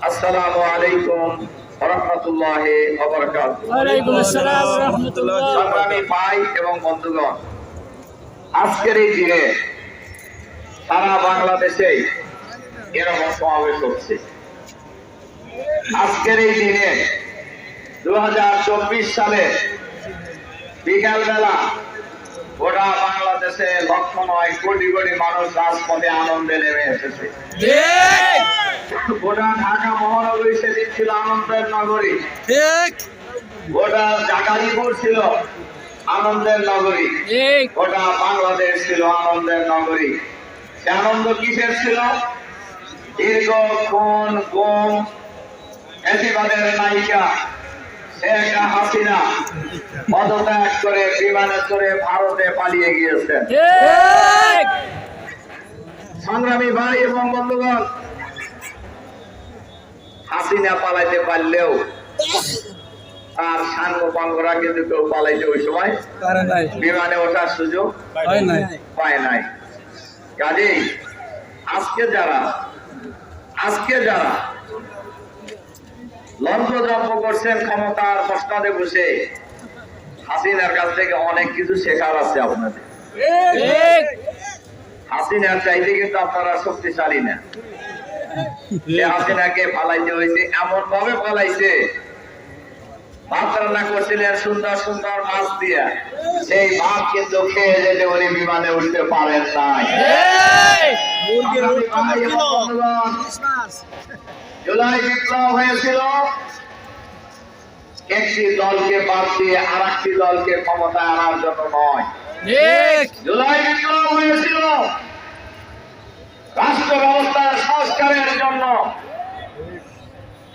আসসালামু আলাইকুম ওয়া রাহমাতুল্লাহি ওয়া বারাকাতুহু। ওয়া আলাইকুম আসসালাম ওয়া রাহমাতুল্লাহ। সংগ্রামী ভাই এবং বন্ধুগণ, আজকের এই দিনে সারা বাংলাদেশে এরকম সমাবেশ হচ্ছে। আজকের এই দিনে 2024 সালে বিকালবেলা গোটা বাংলাদেশে লক্ষ নয় কোটি কোটি মানুষ রাজপথে আনন্দে নেমে এসেছে। গোটা ঢাকা মহানগরী সেদিন ছিল আনন্দের নগরী, গোটা জাগারিপুর ছিল আনন্দের নগরী, গোটা বাংলাদেশ ছিল আনন্দের নগরী। সে আনন্দ কিসের ছিল? দীর্ঘক্ষণ গুম ফ্যাসিবাদের নায়িকা শেখ হাসিনা পদত্যাগ করে বিমানে চড়ে ভারতে পালিয়ে গিয়েছেন। সংগ্রামী ভাই এবং বন্ধুগণ, হাসিনা পালাইতে পারলেও তার সাঙ্গপাঙ্গরা কিন্তু কেউ পালাইতে ওই সময় বিমানে ওঠার সুযোগ পায় নাই। কাজেই আজকে যারা লন্ঠজম্প করছেন ক্ষমতার মসনদে বসে, হাসিনার কাছ থেকে অনেক কিছু শেখার আছে আপনাদের। হাসিনার চাইতে কিন্তু আপনারা শক্তিশালী না। হাসিনাকে পালাইতে হয়েছে, এমন ভাবে পালাইছে, ভাত রান্না করছিলেন সুন্দর সুন্দর মাছ দিয়া, সেই ভাত কিন্তু খেয়ে যেতে উনি বিমানে উঠতে পারেন নাই। জুলাই বিপ্লব হয়েছিল একটি দলকে বাদ দিয়ে আর একটি দলকে ক্ষমতায় আনার জন্য নয়। জুলাই বিপ্লব হয়েছিল রাষ্ট্র ব্যবস্থার সংস্কারের জন্য।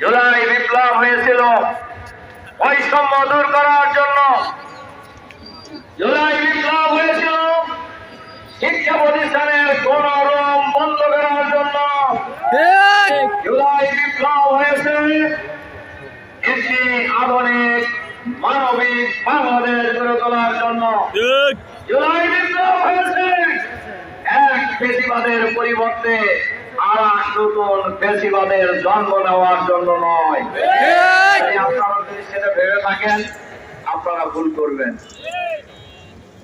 জুলাই বিপ্লব হয়েছিল বৈষম্য দূর করার জন্য। জুলাই বিপ্লব হয়েছিল শিক্ষা প্রতিষ্ঠানের গণরম বন্ধ করার জন্য। জুলাই বিপ্লব হয়েছে একটি আধুনিক মানবিক বাংলাদেশ গড়ে তোলার জন্য। জুলাই বিপ্লব হয়েছে এক ফ্যাসিবাদের পরিবর্তে আর এক নতুন ফ্যাসিবাদের জন্ম নেওয়ার জন্য নয়। আপনারা যদি সেটা ভেবে থাকেন, আপনারা ভুল করবেন।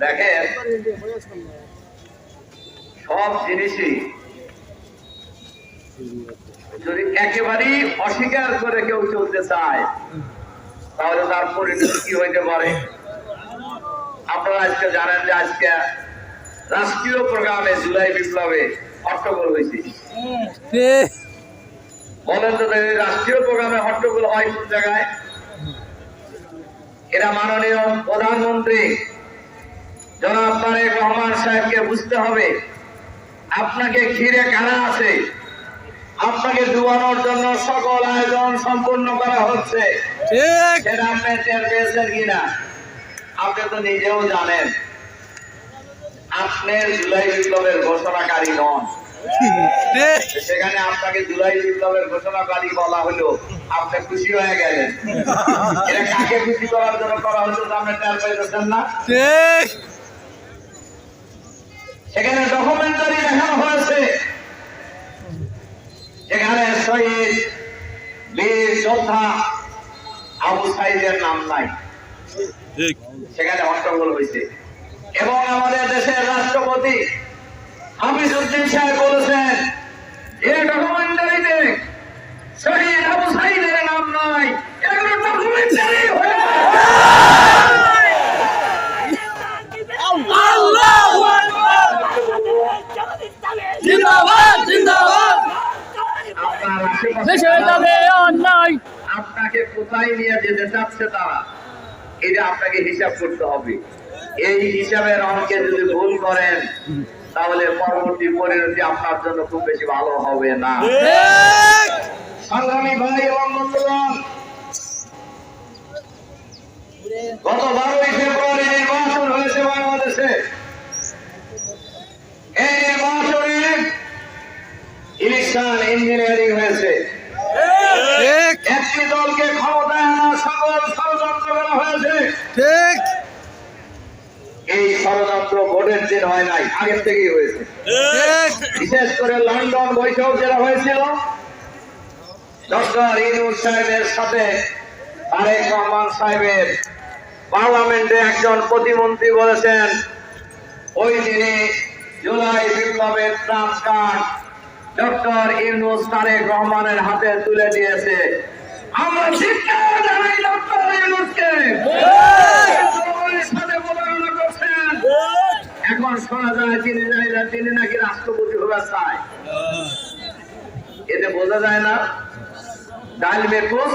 দেখেন, সব জিনিসই যদি একেবারেই অস্বীকার করে কেউ চলতে চায়, তাহলে তার পরিণতি কি হইতে পারে? আপনারা আজকে জানেন যে আজকে রাষ্ট্রীয় প্রোগ্রামে জুলাই বিপ্লবে হট্টগোল হয়েছে। বলেন তো, রাষ্ট্রীয় প্রোগ্রামে হট্টগোল হয় কোন জায়গায়? এরা মাননীয় প্রধানমন্ত্রী জনাব তারেক রহমান সাহেবকে বুঝতে হবে, আপনাকে ঘিরে কারা আছে, আপনাকে ডুবানোর জন্য সকল আয়োজন সম্পূর্ণ করা হচ্ছে। সেটা আপনি টের পেয়েছেন কিনা আপনি তো নিজেও জানেন। আপনি জুলাই বিপ্লবের ঘোষণাকারী নন, সেখানে আপনাকে জুলাই বিপ্লবের ঘোষণাকারী বলা হলো, আপনি খুশি হয়ে গেলেন। এটা কাকে খুশি করার জন্য করা হতো আপনি টের পেয়েছেন না? সেখানে ডকুমেন্টারি দেখানো হয়েছে, এখানে শহীদ বীর যোদ্ধা আবু সাইদের নাম নাই, সেখানে হট্টগোল হয়েছে। এবং আমাদের দেশের রাষ্ট্রপতি হাফিজউদ্দিন সাহেব বলেছেন, এই ডকুমেন্টারিতে শহীদ আবু সাইদের নাম নাই, এগুলো ডকুমেন্টারি হয়ে আপনাকে কোথায় নিয়ে যেতে চাচ্ছে তারা, এটা আপনাকে হিসাব করতে হবে। এই হিসাবের অঙ্কে যদি ভুল করেন, তাহলে পরবর্তী পরিণতি আপনার জন্য খুব বেশি ভালো হবে না। সংগ্রামী ভাই এবং বন্ধুগণ, গত 12ই ফেব্রুয়ারি নির্বাচন হয়েছে বাংলাদেশে। এই নির্বাচনে ইলেকশন ইঞ্জিনিয়ারিং হয়েছে। একটি দলকে ক্ষমতায় আনার সকল ষড়যন্ত্র করা হয়েছে। এই ষড়যন্ত্র ভোটের দিন হয় নাই, আগের থেকেই হয়েছে। বিশেষ করে লন্ডন বৈঠক যেটা হয়েছিল, ডক্টর ইউনূস সাহেবের সাথে তারেক রহমান সাহেবের পার্লামেন্টে একজন প্রতিমন্ত্রী বলেছেন ওই দিনে জুলাই বিপ্লবের trump card doctor Yunus Tarek রহমানের হাতে তুলে দিয়েছে। আমরা শিক্ষা জানাই ডক্টর ইউনূসকে সাথে প্রতারণা করছেন। এখন শোনা যায় তিনি নাকি রাষ্ট্রপতি হতে চায়। এতে বোঝা যায় না ডাল মে কুছ